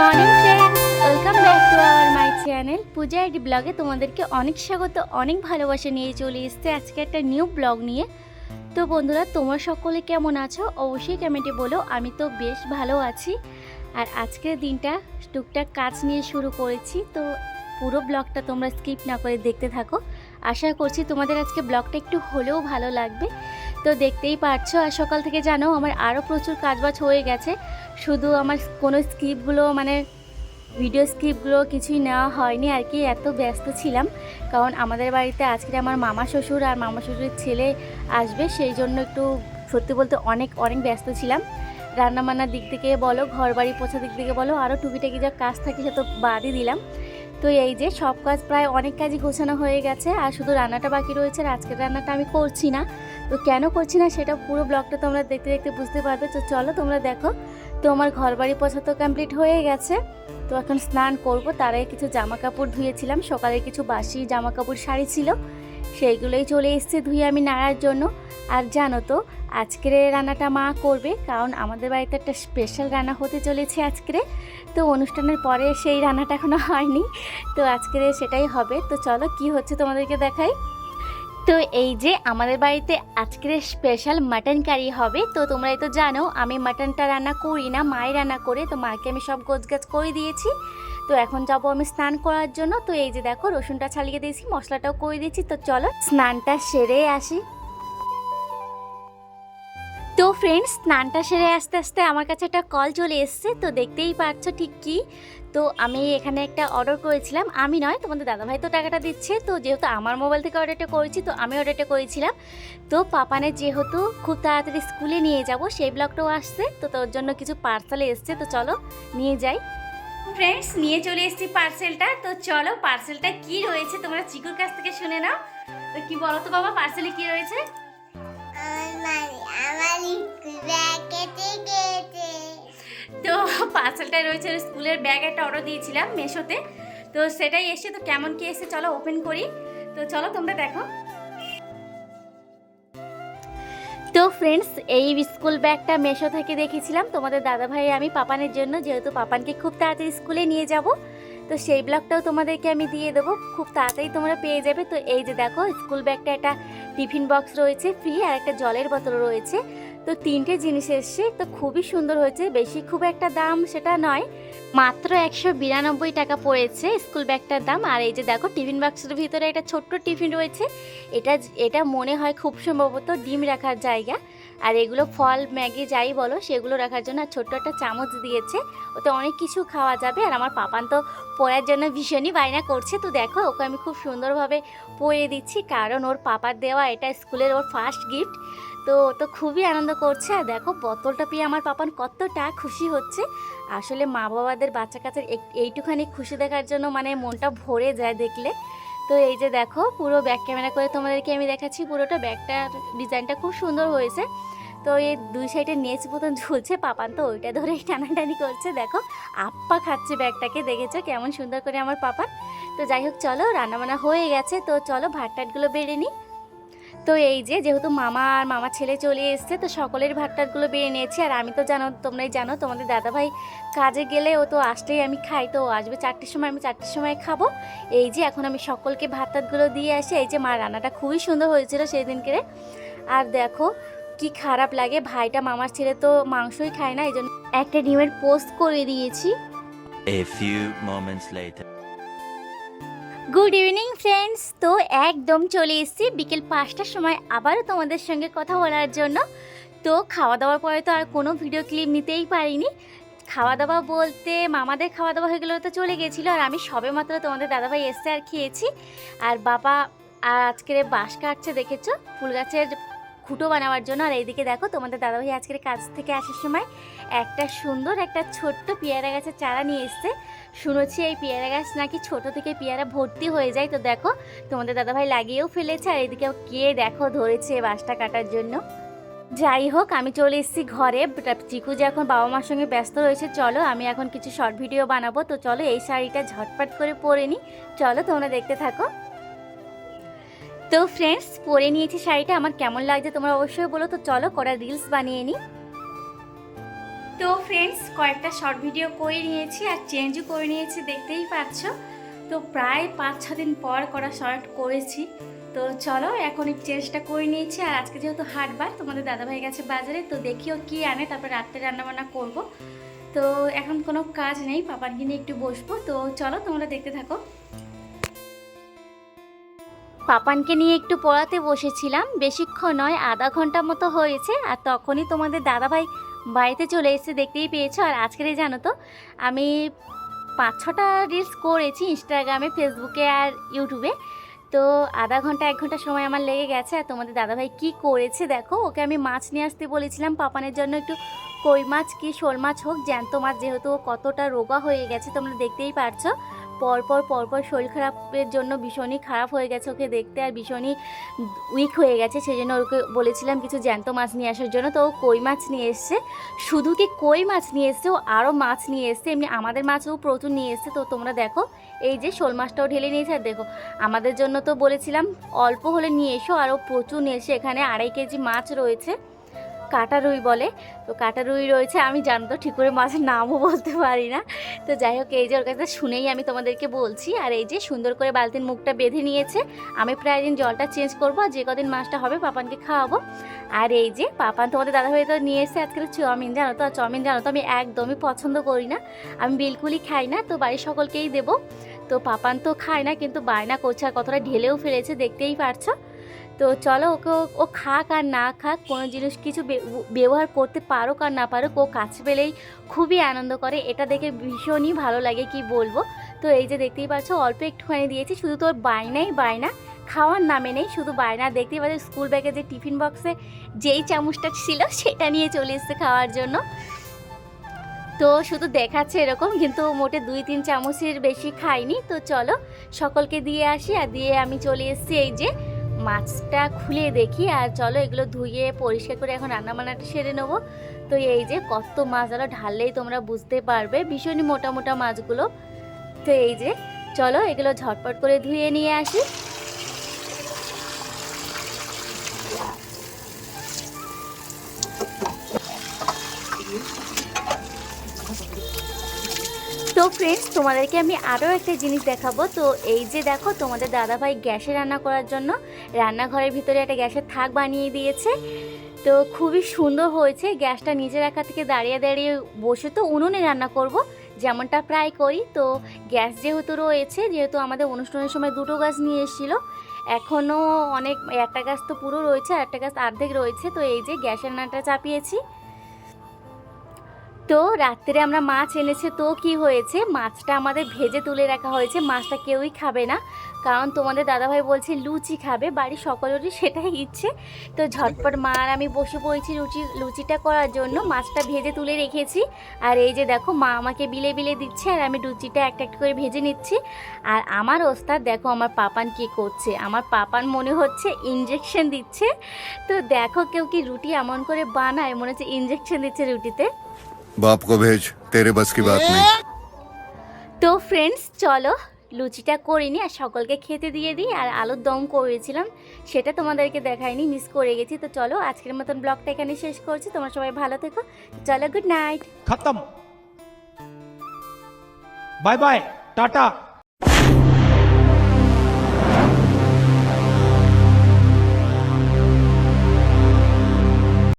Morning friends, welcome back to our my channel Puja ID ব্লগে তোমাদেরকে অনেক স্বাগত, অনেক ভালোবাসা নিয়ে চলে এসেছে আজকে একটা নিউ ব্লগ নিয়ে। তো বন্ধুরা, তোমরা সকলে কেমন আছো অবশ্যই কমেন্টে বলো। আমি তো বেশ ভালো আছি। আর আজকের দিনটা টুকটাক কাজ নিয়ে শুরু করেছি, তো পুরো ব্লগটা তোমরা স্কিপ না করে দেখতে থাকো। আশা করছি তোমাদের আজকে ব্লগটা একটু হলেও ভালো লাগবে। তো দেখতেই পারছো, আর সকাল থেকে জানো আমার আরও প্রচুর কাজবাজ হয়ে গেছে। শুধু আমার কোনো স্ক্রিপ্টগুলো ভিডিও স্ক্রিপ্টগুলো কিছুই নেওয়া হয়নি আর কি, এত ব্যস্ত ছিলাম। কারণ আমাদের বাড়িতে আজকে আমার মামা শ্বশুর আর মামা শ্বশুরের ছেলে আসবে, সেই জন্য একটু সত্যি বলতে অনেক অনেক ব্যস্ত ছিলাম। রান্নাবান্নার দিক থেকে বলো, ঘর বাড়ি পোছার দিক থেকে বলো, আরও টুকিটাকি যা কাজ থাকে সে তো বাদই দিলাম। তো এই যে সব কাজ প্রায় অনেক কাজই গোছানো হয়ে গেছে, আর শুধু রান্নাটা বাকি রয়েছে। আর আজকের রান্নাটা আমি করছি না, তো কেন করছি না সেটা পুরো ব্লগটা তোমরা দেখতে দেখতে বুঝতে পারবে। তো চলো তোমরা দেখো। তো আমার ঘর বাড়ি পোছা তো কমপ্লিট হয়ে গেছে, তো এখন স্নান করব। তার আগে কিছু জামা কাপড় ধুয়েছিলাম, সকালে কিছু বাসি জামা কাপড় শাড়ি ছিল, সেইগুলোই চলে এসছে ধুয়ে আমি নাড়ার জন্য। আর জানো তো আজকের রান্নাটা মা করবে, কারণ আমাদের বাড়িতে একটা স্পেশাল রান্না হতে চলেছে আজকের। তো অনুষ্ঠানের পরে সেই রান্নাটা এখনও হয়নি, তো আজকের সেটাই হবে। তো চলো কি হচ্ছে তোমাদেরকে দেখাই। তো এই যে আমাদের বাড়িতে আজকের স্পেশাল মাটন কারি হবে। তো তোমরাই তো জানো আমি মাটনটা রান্না করি না, মাই রান্না করে। তো মাকে আমি সব গোছগাছ করে দিয়েছি। তো এখন যাবো আমি স্নান করার জন্য। তো এই যে দেখো রসুনটা ছালিয়ে দিয়েছি, মশলাটাও করে দিয়েছি। তো চলো স্নানটা সেরে আসি। তো ফ্রেন্ডস, স্নানটা সেরে আস্তে আস্তে আমার কাছে একটা কল চলে এসছে। তো দেখতেই পাচ্ছ ঠিক কি। তো আমি এখানে একটা অর্ডার করেছিলাম, আমি নয় তোমাদের দাদাভাই তো টাকাটা দিচ্ছে। তো যেহেতু আমার মোবাইল থেকে অর্ডারটা করেছি, তো আমি অর্ডারটা করেছিলাম। তো পাপানের যেহেতু খুব তাড়াতাড়ি স্কুলে নিয়ে যাব, সেই ব্লগটাও আসছে। তো তোর জন্য কিছু পার্সেলে এসছে, তো চলো নিয়ে যাই। ফ্রেন্ডস, নিয়ে চলে এসেছি পার্সেলটা। তো চলো পার্সেলটা কি রয়েছে তোমরা চিকুর কাছ থেকে শুনে নাও। তো কি বলো তো বাবা, পার্সেলে কি রয়েছে? তো পার্সেলটা রয়েছে স্কুলের ব্যাগ, একটা অর্ডার দিয়েছিলাম মেশোতে। তো সেটাই এসে, তো কেমন কি এসে চলো ওপেন করি। তো চলো তোমরা দেখো। তো ফ্রেন্ডস, এই স্কুল ব্যাগটা মেশো থেকে দেখেছিলাম তোমাদের দাদাভাই আমি পাপানের জন্য, যেহেতু পাপানকে খুব তাড়াতাড়ি স্কুলে নিয়ে যাব। তো সেই ব্লগটাও তোমাদেরকে আমি দিয়ে দেবো, খুব তাড়াতাড়ি তোমরা পেয়ে যাবে। তো এই যে দেখো স্কুল ব্যাগটা, একটা টিফিন বক্স রয়েছে ফ্রি, আর একটা জলের বোতল রয়েছে। তো তিনটে জিনিস এসছে, তো খুবই সুন্দর হয়েছে। বেশি খুব একটা দাম সেটা নয়, মাত্র 192 টাকা পড়েছে স্কুল ব্যাগটার দাম। আর এই যে দেখো টিফিন বক্সের ভিতরে একটা ছোট্ট টিফিন রয়েছে। এটা এটা মনে হয় খুব সম্ভবত ডিম রাখার জায়গা। আর এগুলো ফল ম্যাগি যাই বলো সেগুলো রাখার জন্য। আর ছোট্ট একটা চামচ দিয়েছে, ওতে অনেক কিছু খাওয়া যাবে। আর আমার পাপান তো পড়ার জন্য ভীষণই বায়না করছে। তো দেখো ওকে আমি খুব সুন্দরভাবে পরিয়ে দিচ্ছি, কারণ ওর পাপার দেওয়া এটা স্কুলের ওর ফার্স্ট গিফট। তো ও তো খুবই আনন্দ করছে। আর দেখো বোতলটা পেয়ে আমার পাপান কতটা খুশি হচ্ছে। আসলে মা বাবাদের বাচ্চা কাচ্চার এইটুখানি খুশি দেখার জন্য মনটা ভরে যায় দেখলে। তো এই যে দেখো পুরো ব্যাক ক্যামেরা করে তোমাদেরকে আমি দেখাচ্ছি, পুরোটা ব্যাগটার ডিজাইনটা খুব সুন্দর হয়েছে। তো এই দুই সাইডে নেচ বোতাম ঝুলছে, পাপান তো ওইটা ধরেই টানাটানি করছে। দেখো আপ্পা খাচ্ছে ব্যাগটাকে, দেখেছো কেমন সুন্দর করে আমার পাপান। তো যাই হোক চলো, রান্নাবান্না হয়ে গেছে। তো চলো ভাত টাটগুলো বেড়ে নিই। তো এই যে যেহেতু মামা আর মামা ছেলে চলে এসছে, তো সকলের ভাত টাতগুলো বেড়ে নিয়েছি। আর আমি তো জানো, তোমরাই জানো তোমাদের দাদাভাই কাজে গেলে ও তো আসলেই আমি খাই। তো ও আসবে 4টের সময়, আমি 4টের সময় খাবো। এই যে এখন আমি সকলকে ভাত টাতগুলো দিয়ে আসি। এই যে মা রান্নাটা খুবই সুন্দর হয়েছিল সেই দিনকে। আর দেখো কি খারাপ লাগে, ভাইটা মামার ছেলে তো মাংসই খায় না, এই জন্য একটা ডিমের পোস্ট করে দিয়েছি। A few moments later. Good evening friends. তো একদম চলে এসেছি বিকেল 5টার সময় আবারও তোমাদের সঙ্গে কথা বলার জন্য। তো খাওয়া দাওয়ার পরে তো আর কোনো ভিডিও ক্লিপ নিতেই পারিনি। খাওয়া দাওয়া বলতে মামাদের খাওয়া দাওয়া হয়ে গেলে তো চলে গেছিলো, আর আমি সবে মাত্র তোমাদের দাদাভাই এসছে আর খেয়েছি। আর বাবা আর আজকের বাঁশ কাটছে, দেখেছো ফুল গাছের খুঁটো বানাবার জন্য। আর এইদিকে দেখো তোমাদের দাদাভাই আজকের কাজ থেকে আসার সময় একটা সুন্দর একটা ছোট্ট পেয়ারা গাছের চারা নিয়ে এসছে। শুনেছি এই পেয়ারা গাছ নাকি ছোট থেকে পেয়ারা ভর্তি হয়ে যায়। তো দেখো তোমাদের দাদাভাই লাগিয়েও ফেলেছে, আর এদিকে কে দেখো ধরেছে বাঁশটা কাটার জন্য। যাই হোক আমি চলে এসেছি ঘরে। চিকু যে এখন বাবা মার সঙ্গে ব্যস্ত রয়েছে, চলো আমি এখন কিছু শর্ট ভিডিও বানাবো। তো চলো এই শাড়িটা ঝটপট করে পরে নিই, চলো তোমরা দেখতে থাকো। তো ফ্রেন্ডস, পরে নিয়েছি শাড়িটা, আমার কেমন লাগছে তোমরা অবশ্যই বলো। তো চলো করা রিলস বানিয়ে নিই। তো ফ্রেন্ডস, কয়েকটা শর্ট ভিডিও করে নিয়েছি আর চেঞ্জও করে নিয়েছি, দেখতেই পাচ্ছ। তো প্রায় 5-6 দিন পর করা শর্ট করেছি। তো চলো এখন এই চেঞ্জটা করে নিয়েছি। আর আজকে যেহেতু হাটবার, তোমাদের দাদাভাই গেছে বাজারে, তো দেখিও কি আনে, তারপর রাত্রে রান্নাবান্না করব। তো এখন কোনো কাজ নেই, পাপানকে নিয়ে একটু বসবো। তো চলো তোমরা দেখতে থাকো। পাপানকে নিয়ে একটু পড়াতে বসেছিলাম, বেশিক্ষণ নয়, আধা ঘন্টা মতো হয়েছে। আর তখনই তোমাদের দাদাভাই বাড়িতে চলে এসেছে, দেখতেই পেয়েছো। আর আজকেরই জানো তো, আমি 5-6টা রিলস করেছি ইনস্টাগ্রামে, ফেসবুকে আর ইউটিউবে। তো আধা ঘন্টা 1 ঘন্টা সময় আমার লেগে গেছে। আর তোমাদের দাদাভাই কি করেছে দেখো, ওকে আমি মাছ নিয়ে আসতে বলেছিলাম পাপানের জন্য, একটু কই মাছ কি শোল মাছ হোক, জ্যান্ত মাছ, যেহেতু ও কতটা রোগা হয়ে গেছে তোমরা দেখতেই পারছো। পরপর শরীর খারাপের জন্য ভীষণই খারাপ হয়ে গেছে ওকে দেখতে, আর ভীষণই উইক হয়ে গেছে। সেই জন্য ওকে বলেছিলাম কিছু জ্যান্ত মাছ নিয়ে আসার জন্য। তো ও কই মাছ নিয়ে এসছে। শুধু কি কই মাছ নিয়ে এসছে, ও আরও মাছ নিয়ে এসছে, এমনি আমাদের মাছও প্রচুর নিয়ে এসছে। তো তোমরা দেখো, এই যে শোল মাছটাও ঢেলে নিয়েছে। আর দেখো, আমাদের জন্য তো বলেছিলাম অল্প হলে নিয়ে এসো, আরও প্রচুর নিয়ে এসে। এখানে 2.5 কেজি মাছ রয়েছে, কাটা রুই বলে। তো কাটা রুই রয়েছে, আমি জানো তো ঠিক করে মাছের নামও বলতে পারি না। তো যাই হোক, এই যে ওর কাছে শুনেই আমি তোমাদেরকে বলছি। আর এই যে সুন্দর করে বালতির মুখটা বেঁধে নিয়েছে। আমি প্রায় দিন জলটা চেঞ্জ করবো, আর যে কদিন মাছটা হবে পাপানকে খাওয়াবো। আর এই যে পাপান তোমাদের দাদাভাই তো নিয়ে এসে আজকাল চাউমিন, জানো তো। আর চাউমিন জানো তো আমি একদমই পছন্দ করি না, আমি বিলকুলই খাই না। তো বাড়ির সকলকেই দেবো। তো পাপান তো খায় না, কিন্তু বায়না করছে, আর কতটা ঢেলেও ফেলেছে দেখতেই পারছো। তো চলো, ওকে ও খাক আর না খাক, কোনো জিনিস কিছু ব্যবহার করতে পারুক আর না পারুক, ও কাছে পেলেই খুবই আনন্দ করে। এটা দেখে ভীষণই ভালো লাগে, কি বলবো। তো এই যে দেখতেই পাচ্ছ, অল্প একটুখানি দিয়েছি, শুধু তোর বায়না, খাওয়ার নামে নেই, শুধু বায়না। দেখতেই পাচ্ছ স্কুল ব্যাগে যে টিফিন বক্সে যেই চামচটা ছিল সেটা নিয়ে চলে এসছে খাওয়ার জন্য। তো শুধু দেখাচ্ছে এরকম, কিন্তু মোটে 2-3 চামচের বেশি খাইনি। তো চলো সকলকে দিয়ে আসি। আর দিয়ে আমি চলে এসেছি, এই যে মাছটা খুলে দেখি। আর চলো এগুলো ধুয়ে পরিষ্কার করে এখন রান্নাবান্নাটা সেরে নেবো। তো এই যে কত মাছ আরও ঢাললেই তোমরা বুঝতে পারবে, ভীষণই মোটা মোটা মাছগুলো। তো এই যে চলো এগুলো ঝটপট করে ধুয়ে নিয়ে আসি। তো ফ্রেন্ডস, তোমাদেরকে আমি আরও একটা জিনিস দেখাবো। তো এই যে দেখো, তোমাদের দাদাভাই গ্যাসে রান্না করার জন্য রান্নাঘরের ভিতরে একটা গ্যাসের থাক বানিয়ে দিয়েছে। তো খুবই সুন্দর হয়েছে। গ্যাসটা নিচে রাখা থেকে দাঁড়িয়ে বসে তো উনুনে রান্না করব, যেমনটা প্রায় করি। তো গ্যাস যেহেতু রয়েছে, যেহেতু আমাদের অনুষ্ঠানের সময় 2টো গ্যাস নিয়ে এসেছিলো, এখনও অনেক, একটা গ্যাস তো পুরো রয়েছে আর একটা গ্যাস অর্ধেক রয়েছে। তো এই যে গ্যাসের রান্নাটা চাপিয়েছি। তো রাত্রে আমরা মাছ এনেছে, তো কি হয়েছে, মাছটা আমাদের ভেজে তুলে রাখা হয়েছে। মাছটা কেউই খাবে না, কারণ তোমাদের দাদাভাই বলছে লুচি খাবে, বাড়ির সকলেরই সেটাই ইচ্ছে। তো ঝটপট মা আর আমি বসে পড়েছি লুচিটা করার জন্য। মাছটা ভেজে তুলে রেখেছি। আর এই যে দেখো, মা আমাকে বিলে বিলে দিচ্ছে, আর আমি লুচিটা একটা একটা করে ভেজে নিচ্ছি। আর আমার ওস্তাদ দেখো, আমার পাপান কি করছে। আমার পাপান মনে হচ্ছে ইঞ্জেকশন দিচ্ছে। তো দেখো, কেউ কি রুটি এমন করে বানায়, মনে হচ্ছে ইঞ্জেকশন দিচ্ছে রুটিতে। बाप को भेज, तेरे बस की बात नहीं। তো ফ্রেন্ডস, চলো লুচিটা করে নিই আর সকলকে খেতে দিয়ে দিই। আর আলুর দম করেছিলাম, সেটা তোমাদেরকে দেখাইনি, মিস করে গেছি। তো চলো আজকের মতন ব্লগটা এখানে শেষ করছি। তোমরা সবাই ভালো থেকো, চলো গুড নাইট। खत्म। Bye bye, Tata.